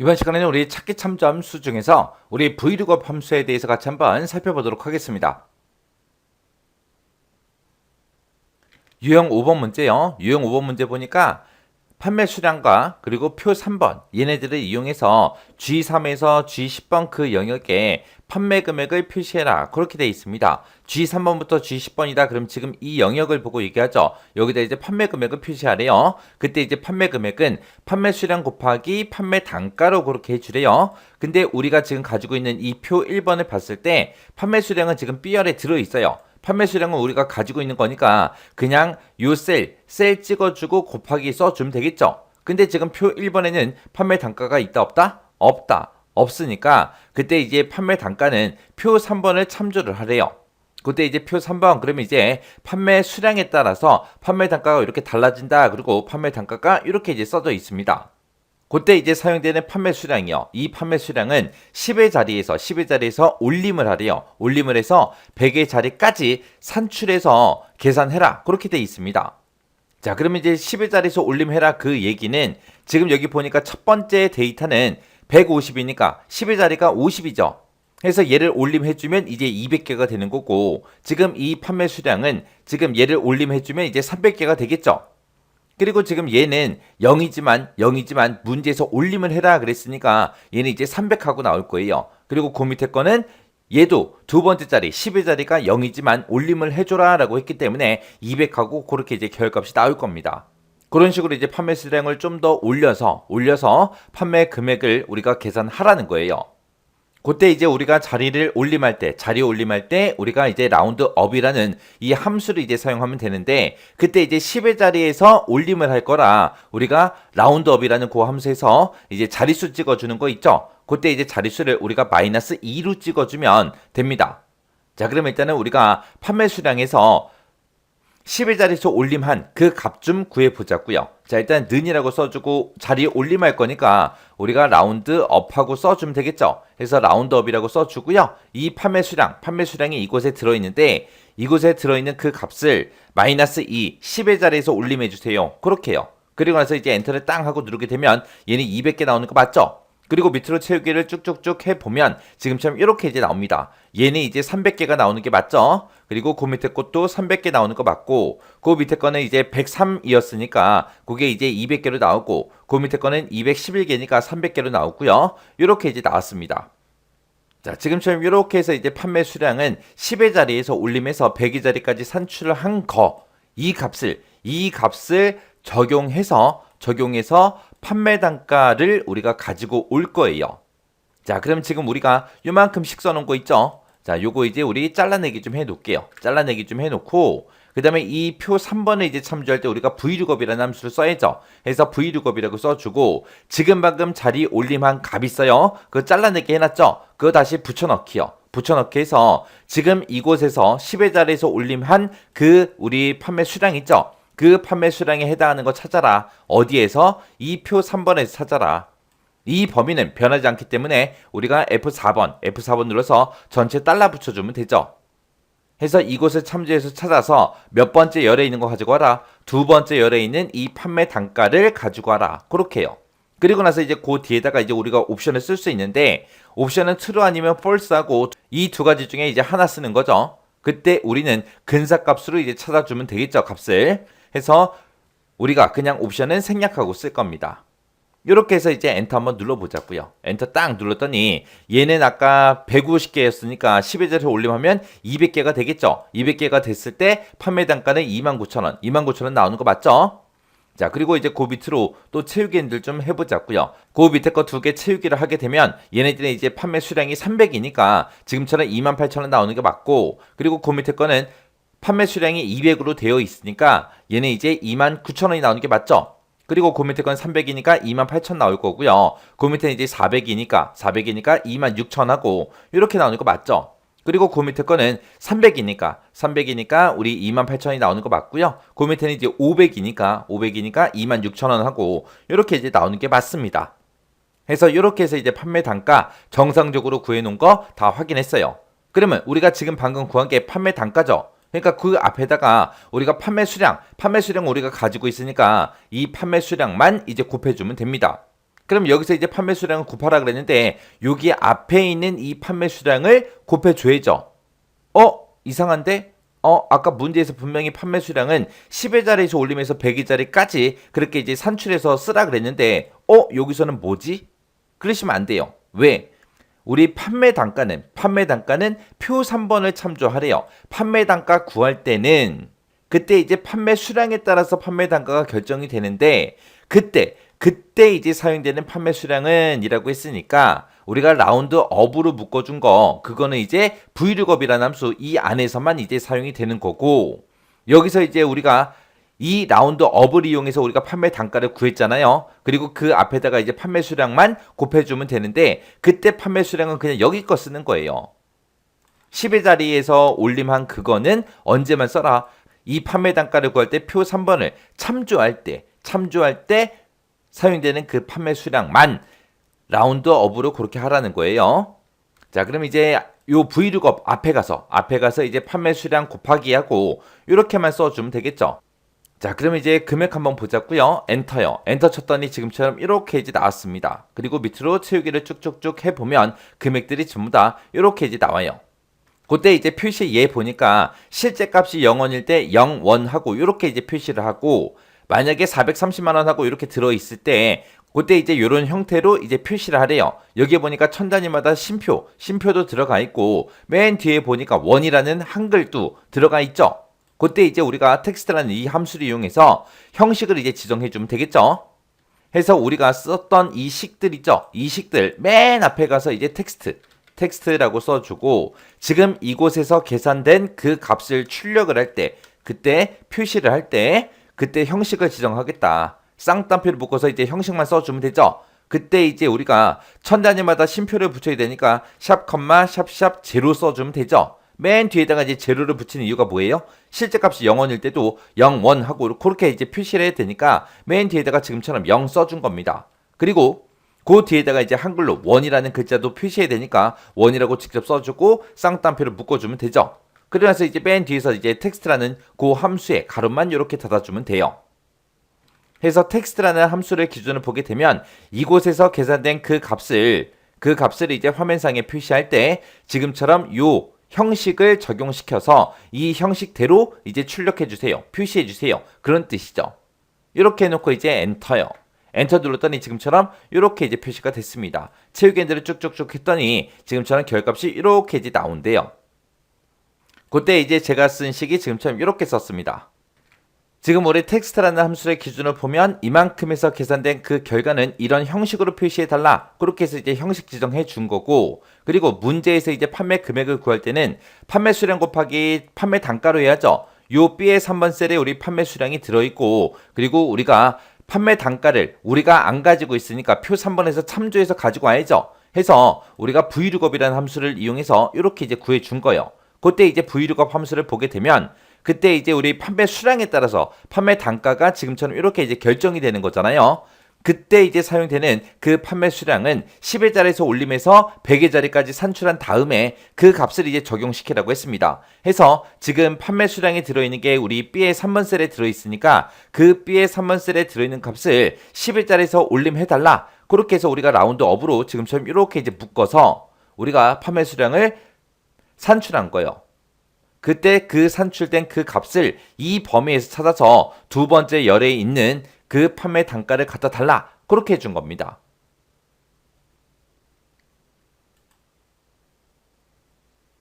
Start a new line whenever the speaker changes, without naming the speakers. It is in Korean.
이번 시간에는 우리 찾기 참조 함수 중에서 우리 vlookup 함수에 대해서 같이 한번 살펴보도록 하겠습니다. 유형 5번 문제요. 유형 5번 문제 보니까 판매 수량과 그리고 표 3번 얘네들을 이용해서 G3에서 G10번 그 영역에 판매 금액을 표시해라 그렇게 되어 있습니다. G3번부터 G10번이다. 그럼 지금 이 영역을 보고 얘기하죠. 여기다 이제 판매 금액을 표시하래요. 그때 이제 판매 금액은 판매 수량 곱하기 판매 단가로 그렇게 해주래요. 근데 우리가 지금 가지고 있는 이 표 1번을 봤을 때 판매 수량은 지금 B열에 들어있어요. 판매 수량은 우리가 가지고 있는 거니까 그냥 요 셀 찍어주고 곱하기 써주면 되겠죠. 근데 지금 표 1번에는 판매 단가가 있다 없다? 없다. 없으니까 그때 이제 판매 단가는 표 3번을 참조를 하래요. 그때 이제 표 3번 그러면 이제 판매 수량에 따라서 판매 단가가 이렇게 달라진다. 그리고 판매 단가가 이렇게 이제 써져 있습니다. 그때 이제 사용되는 판매 수량이요. 이 판매 수량은 10의 자리에서 올림을 하래요. 올림을 해서 100의 자리까지 산출해서 계산해라. 그렇게 돼 있습니다. 자, 그러면 이제 10의 자리에서 올림해라 그 얘기는 지금 여기 보니까 첫 번째 데이터는 150이니까 10의 자리가 50이죠. 그래서 얘를 올림해주면 이제 200개가 되는 거고 지금 이 판매 수량은 지금 얘를 올림해주면 이제 300개가 되겠죠. 그리고 지금 얘는 0이지만 문제에서 올림을 해라 그랬으니까 얘는 이제 300하고 나올 거예요. 그리고 그 밑에 거는 얘도 두 번째 자리 10의 자리가 0이지만 올림을 해줘라 라고 했기 때문에 200하고 그렇게 이제 결값이 나올 겁니다. 그런 식으로 이제 판매 수량을 좀 더 올려서 판매 금액을 우리가 계산하라는 거예요. 그때 이제 우리가 자리 올림할 때 우리가 이제 라운드업이라는 이 함수를 이제 사용하면 되는데 그때 이제 10의 자리에서 올림을 할 거라 우리가 라운드업이라는 그 함수에서 이제 자릿수 찍어주는 거 있죠. 그때 이제 자릿수를 우리가 마이너스 2로 찍어주면 됩니다. 자, 그러면 일단은 우리가 판매 수량에서 10의 자리에서 올림한 그 값 좀 구해보자고요. 자, 일단 는이라고 써주고 자리에 올림할 거니까 우리가 라운드업하고 써주면 되겠죠. 그래서 라운드업이라고 써주고요. 이 판매 수량이 이곳에 들어있는데 이곳에 들어있는 그 값을 마이너스 2, 10의 자리에서 올림해주세요. 그렇게요. 그리고 나서 이제 엔터를 땅 하고 누르게 되면 얘는 200개 나오는 거 맞죠? 그리고 밑으로 채우기를 쭉쭉쭉 해보면 지금처럼 이렇게 이제 나옵니다. 얘는 이제 300개가 나오는 게 맞죠? 그리고 그 밑에 것도 300개 나오는 거 맞고 그 밑에 거는 이제 103이었으니까 그게 이제 200개로 나오고 그 밑에 거는 211개니까 300개로 나오고요. 이렇게 이제 나왔습니다. 자, 지금처럼 이렇게 해서 이제 판매 수량은 10의 자리에서 올림해서 100의 자리까지 산출을 한 거, 이 값을 적용해서 판매 단가를 우리가 가지고 올 거예요. 자, 그럼 지금 우리가 요만큼씩 써놓은 거 있죠? 자, 요거 이제 우리 잘라내기 좀 해놓을게요. 잘라내기 좀 해놓고 그 다음에 이 표 3번을 이제 참조할 때 우리가 vlookup이라는 함수를 써야죠. 그래서 vlookup이라고 써주고 지금 방금 자리 올림한 값 있어요. 그거 잘라내기 해놨죠? 그거 다시 붙여넣기요. 붙여넣기 해서 지금 이곳에서 10의 자리에서 올림한 그 우리 판매 수량 있죠? 그 판매 수량에 해당하는 거 찾아라. 어디에서? 이 표 3번에서 찾아라. 이 범위는 변하지 않기 때문에 우리가 F4번 눌러서 전체 달라 붙여주면 되죠. 해서 이곳을 참조해서 찾아서 몇 번째 열에 있는 거 가지고 와라. 두 번째 열에 있는 이 판매 단가를 가지고 와라. 그렇게요. 그리고 나서 이제 그 뒤에다가 이제 우리가 옵션을 쓸 수 있는데 옵션은 true 아니면 false하고 이 두 가지 중에 이제 하나 쓰는 거죠. 그때 우리는 근사값으로 이제 찾아주면 되겠죠. 값을. 해서 우리가 그냥 옵션은 생략하고 쓸 겁니다. 이렇게 해서 이제 엔터 한번 눌러보자고요. 엔터 딱 눌렀더니 얘는 아까 150개였으니까 10의 자리에 올림하면 200개가 되겠죠. 200개가 됐을 때 판매 단가는 29,000원. 29,000원 나오는 거 맞죠? 자, 그리고 이제 그 밑으로 또 채우기들 좀 해보자고요. 그 밑에 거 두 개 채우기를 하게 되면 얘네들은 이제 판매 수량이 300이니까 지금처럼 28,000원 나오는 게 맞고 그리고 그 밑에 거는 판매 수량이 200으로 되어 있으니까 얘는 이제 29,000원이 나오는 게 맞죠? 그리고 그 밑에 건 300이니까 28,000 나올 거고요. 그 밑에는 이제 400이니까 26,000하고 이렇게 나오는 거 맞죠? 그리고 그 밑에 거는 300이니까 우리 28,000이 나오는 거 맞고요. 그 밑에는 이제 500이니까 26,000원 하고 이렇게 이제 나오는 게 맞습니다. 해서 이렇게 해서 이제 판매 단가 정상적으로 구해 놓은 거 다 확인했어요. 그러면 우리가 지금 방금 구한 게 판매 단가죠? 그러니까 그 앞에다가 우리가 판매 수량 우리가 가지고 있으니까 이 판매 수량만 이제 곱해주면 됩니다. 그럼 여기서 이제 판매 수량을 곱하라 그랬는데 여기 앞에 있는 이 판매 수량을 곱해줘야죠. 이상한데? 아까 문제에서 분명히 판매 수량은 10의 자리에서 올리면서 100의 자리까지 그렇게 이제 산출해서 쓰라 그랬는데 여기서는 뭐지? 그러시면 안 돼요. 왜? 우리 판매 단가는 표 3번을 참조하래요. 판매 단가 구할 때는 그때 이제 판매 수량에 따라서 판매 단가가 결정이 되는데 그때 이제 사용되는 판매 수량은 이라고 했으니까 우리가 라운드 업으로 묶어준 거 그거는 이제 vlookup이라는 함수 이 안에서만 이제 사용이 되는 거고 여기서 이제 우리가 이 라운드 업을 이용해서 우리가 판매 단가를 구했잖아요. 그리고 그 앞에다가 이제 판매 수량만 곱해주면 되는데 그때 판매 수량은 그냥 여기 거 쓰는 거예요. 10의 자리에서 올림한 그거는 언제만 써라. 이 판매 단가를 구할 때 표 3번을 참조할 때 사용되는 그 판매 수량만 라운드 업으로 그렇게 하라는 거예요. 자, 그럼 이제 요 vlookup 앞에 가서 이제 판매 수량 곱하기 하고 이렇게만 써주면 되겠죠. 자, 그럼 이제 금액 한번 보자고요. 엔터요. 엔터 쳤더니 지금처럼 이렇게 이제 나왔습니다. 그리고 밑으로 채우기를 쭉쭉쭉 해보면 금액들이 전부 다 이렇게 이제 나와요. 그때 이제 표시 얘 보니까 실제 값이 0원일 때 0원 하고 이렇게 이제 표시를 하고 만약에 430만 원 하고 이렇게 들어있을 때 그때 이제 이런 형태로 이제 표시를 하래요. 여기에 보니까 천 단위마다 심표도 들어가 있고 맨 뒤에 보니까 원이라는 한글도 들어가 있죠. 그때 이제 우리가 텍스트라는 이 함수를 이용해서 형식을 이제 지정해 주면 되겠죠. 해서 우리가 썼던 이 식들 있죠. 이 식들 맨 앞에 가서 이제 텍스트라고 써주고 지금 이곳에서 계산된 그 값을 출력을 할 때 그때 표시를 할 때 그때 형식을 지정하겠다. 쌍따옴표를 묶어서 이제 형식만 써주면 되죠. 그때 이제 우리가 천 단위마다 심표를 붙여야 되니까 샵 컴마 샵샵 제로 써주면 되죠. 맨 뒤에다가 이제 제로를 붙이는 이유가 뭐예요? 실제 값이 0원일 때도 0원 하고 그렇게 이제 표시를 해야 되니까 맨 뒤에다가 지금처럼 0 써준 겁니다. 그리고 그 뒤에다가 이제 한글로 원이라는 글자도 표시해야 되니까 원이라고 직접 써주고 쌍따옴표를 묶어주면 되죠. 그러면서 이제 맨 뒤에서 이제 텍스트라는 그 함수의 가로만 이렇게 닫아주면 돼요. 해서 텍스트라는 함수를 기준으로 보게 되면 이곳에서 계산된 그 값을 이제 화면상에 표시할 때 지금처럼 요 형식을 적용시켜서 이 형식대로 이제 출력해 주세요. 표시해 주세요. 그런 뜻이죠. 이렇게 해놓고 이제 엔터요. 엔터 눌렀더니 지금처럼 이렇게 이제 표시가 됐습니다. 채우기 엔드를 쭉쭉쭉 했더니 지금처럼 결값이 이렇게 이제 나온대요. 그때 이제 제가 쓴 식이 지금처럼 이렇게 썼습니다. 지금 우리 텍스트라는 함수의 기준을 보면 이만큼에서 계산된 그 결과는 이런 형식으로 표시해달라. 그렇게 해서 이제 형식 지정해 준 거고 그리고 문제에서 이제 판매 금액을 구할 때는 판매 수량 곱하기 판매 단가로 해야죠. 요 B의 3번 셀에 우리 판매 수량이 들어있고 그리고 우리가 판매 단가를 우리가 안 가지고 있으니까 표 3번에서 참조해서 가지고 와야죠. 해서 우리가 vlookup이라는 함수를 이용해서 이렇게 이제 구해 준 거예요. 그때 이제 vlookup 함수를 보게 되면 그때 이제 우리 판매 수량에 따라서 판매 단가가 지금처럼 이렇게 이제 결정이 되는 거잖아요. 그때 이제 사용되는 그 판매 수량은 10의 자리에서 올리면서 100의 자리까지 산출한 다음에 그 값을 이제 적용시키라고 했습니다. 해서 지금 판매 수량에 들어있는 게 우리 B의 3번 셀에 들어있으니까 그 B의 3번 셀에 들어있는 값을 10의 자리에서 올림해달라. 그렇게 해서 우리가 라운드 업으로 지금처럼 이렇게 이제 묶어서 우리가 판매 수량을 산출한 거예요. 그때 그 산출된 그 값을 이 범위에서 찾아서 두 번째 열에 있는 그 판매 단가를 갖다 달라. 그렇게 해준 겁니다.